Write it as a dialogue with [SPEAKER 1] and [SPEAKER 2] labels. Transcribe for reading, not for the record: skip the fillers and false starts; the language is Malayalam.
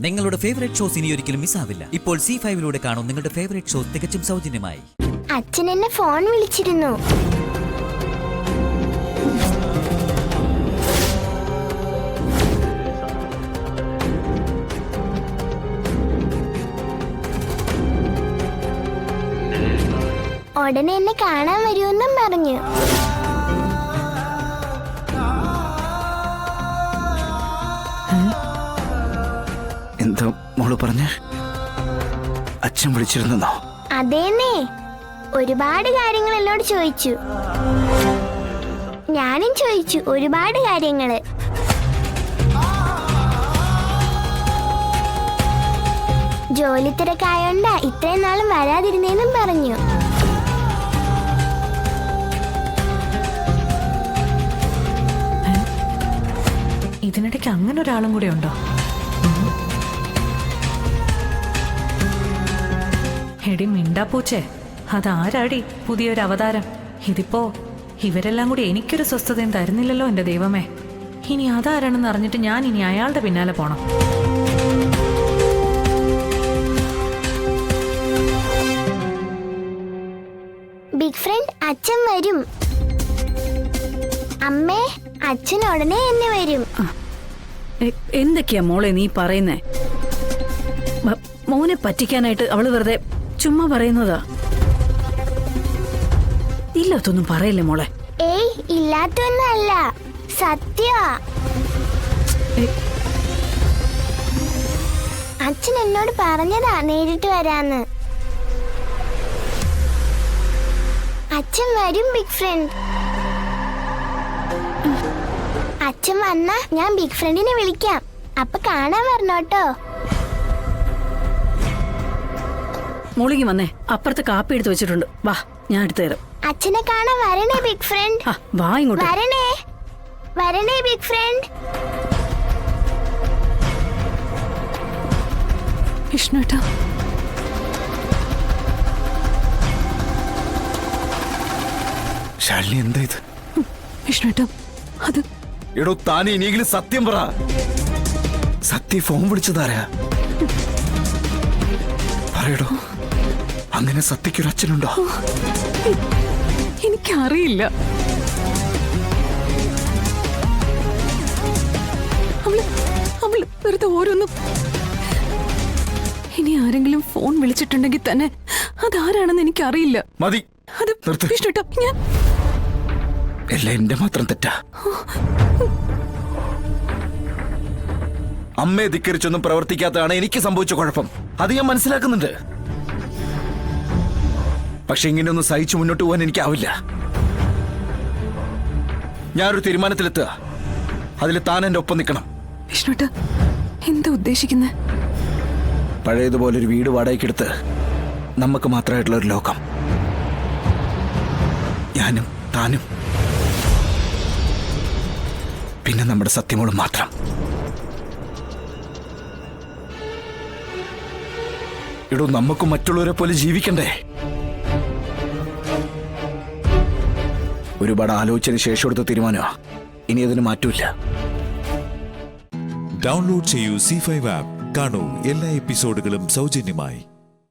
[SPEAKER 1] നിങ്ങളുടെ ഫേവറേറ്റ് ഷോസ് ഇനി ഒരിക്കലും മിസ്സാവില്ല. ഇപ്പോൾ C5 കാണും നിങ്ങളുടെ ഫേവറേറ്റ് ഷോസ് തികച്ചും സൗജന്യമായി.
[SPEAKER 2] അച്ഛൻ എന്നെ ഫോൺ വിളിച്ചിരുന്നു. ഉടനെ എന്നെ കാണാൻ വരുമെന്നും പറഞ്ഞു.
[SPEAKER 3] എന്താ മോള് പറഞ്ഞ? അച്ഛൻ വിളിച്ചിരുന്നോ?
[SPEAKER 2] അതേന്നേ, ഒരുപാട് കാര്യങ്ങൾ എന്നോട് ചോദിച്ചു. ഞാനും ചോദിച്ചു ഒരുപാട് കാര്യങ്ങള്. ജോലി തിരക്കായോണ്ടാ ഇത്രയും നാളും വരാതിരുന്നേന്നും പറഞ്ഞു.
[SPEAKER 4] ഇതിനിടയ്ക്ക് അങ്ങനെ ഒരാളും കൂടെ ഉണ്ടോ? എടി മിണ്ടാപ്പൂച്ചേ, അതാരാടി പുതിയൊരു അവതാരം? ഇതിപ്പോ ഇവരെല്ലാം കൂടി എനിക്കൊരു സ്വസ്ഥതയും തരുന്നില്ലല്ലോ എന്റെ ദൈവമേ. ഇനി അതാരാണെന്ന് അറിഞ്ഞിട്ട് ഞാൻ ഇനി അയാളുടെ പിന്നാലെ പോണം.
[SPEAKER 2] ബിഗ് ഫ്രണ്ട്, അച്ഛൻ വരും. അമ്മേ, അച്ഛൻ ഉടനെ എന്നെ വരും.
[SPEAKER 5] എന്തൊക്കെയാ മോളെ നീ പറയുന്നേ? മോനെ പറ്റിക്കാനായിട്ട് അവള് വെറുതെ ചുമ്മാ പറയുന്നതാ. ഇല്ലാത്തൊന്നും പറയല്ലേ മോളെ.
[SPEAKER 2] ഏയ്, ഇല്ലാത്തൊന്നല്ല, സത്യാ. അച്ഛൻ എന്നോട് പറഞ്ഞതാ നേരിട്ട് വരാന്ന്. അച്ഛൻ വരും ബിഗ് ഫ്രണ്ട്. അച്ഛൻ വന്നാ ഞാൻ ബിഗ് ഫ്രണ്ടിനെ വിളിക്കാം. അപ്പൊ കാണാൻ വരണോട്ടോ.
[SPEAKER 5] മോളിങ്ങി വന്നേ, അപ്പുറത്ത് കാപ്പി എടുത്ത് വെച്ചിട്ടുണ്ട്. വാ, ഞാൻ എടുത്തു തരാം.
[SPEAKER 2] അച്ഛനെ കാണാൻ വരണേ ബിഗ് ഫ്രണ്ട്.
[SPEAKER 5] വാ ഇങ്ങോട്ട്.
[SPEAKER 2] വരണേ വരണേ ബിഗ് ഫ്രണ്ട്.
[SPEAKER 4] വിഷ്ണുട്ടാ,
[SPEAKER 3] ശാലിനി, എന്താ ഇത്?
[SPEAKER 4] വിഷ്ണുട്ടാ, അത്
[SPEAKER 3] എടോ, താൻ ഇനിയെങ്കിലും സത്യം പറ. സത്യ ഫോൺ വിളിച്ചതാരാ? പറയടോ, അങ്ങനെ സത്യക്കൊരു അച്ഛനുണ്ടോ?
[SPEAKER 4] എനിക്കറിയില്ല. അവള് വെറുതെ ഓരോന്നും. ഇനി ആരെങ്കിലും ഫോൺ വിളിച്ചിട്ടുണ്ടെങ്കിൽ തന്നെ അതാരാണെന്ന് എനിക്കറിയില്ല.
[SPEAKER 3] മതി,
[SPEAKER 4] അത്
[SPEAKER 3] നിർത്ത്.
[SPEAKER 4] വിഷ്ണുട്ടാ, ഞാൻ
[SPEAKER 3] എല്ലാം എന്റെ മാത്രം തെറ്റാ. അമ്മയെ ധിക്കരിച്ചൊന്നും പ്രവർത്തിക്കാത്തതാണ് എനിക്ക് സംഭവിച്ച കുഴപ്പം. അത് ഞാൻ മനസ്സിലാക്കുന്നുണ്ട്. പക്ഷെ ഇങ്ങനെയൊന്നും സഹിച്ചു മുന്നോട്ട് പോകാൻ എനിക്കാവില്ല. ഞാനൊരു തീരുമാനത്തിലെത്തുക. അതിൽ താൻ എന്റെ ഒപ്പം നിൽക്കണം.
[SPEAKER 4] വിഷ്ണുട്ടാ, എന്താ ഉദ്ദേശിക്കുന്നത്?
[SPEAKER 3] പഴയതുപോലെ ഒരു വീട് വാടകയ്ക്കെടുത്ത് നമുക്ക് മാത്രമായിട്ടുള്ള ഒരു ലോകം. ഞാനും താനും പിന്നെ നമ്മുടെ സത്യമോളും മാത്രം. ഇടൂ, നമുക്ക് മറ്റുള്ളവരെ പോലെ ജീവിക്കണ്ടേ? ഒരുപാട് ആലോചിച്ചതിന് ശേഷം എടുത്ത തീരുമാനമാ. ഇനി അതിന് മാറ്റമില്ല.
[SPEAKER 6] ഡൗൺലോഡ് ചെയ്യൂ C5 ആപ്പ്. കാണൂ എല്ലാ എപ്പിസോഡുകളും സൗജന്യമായി.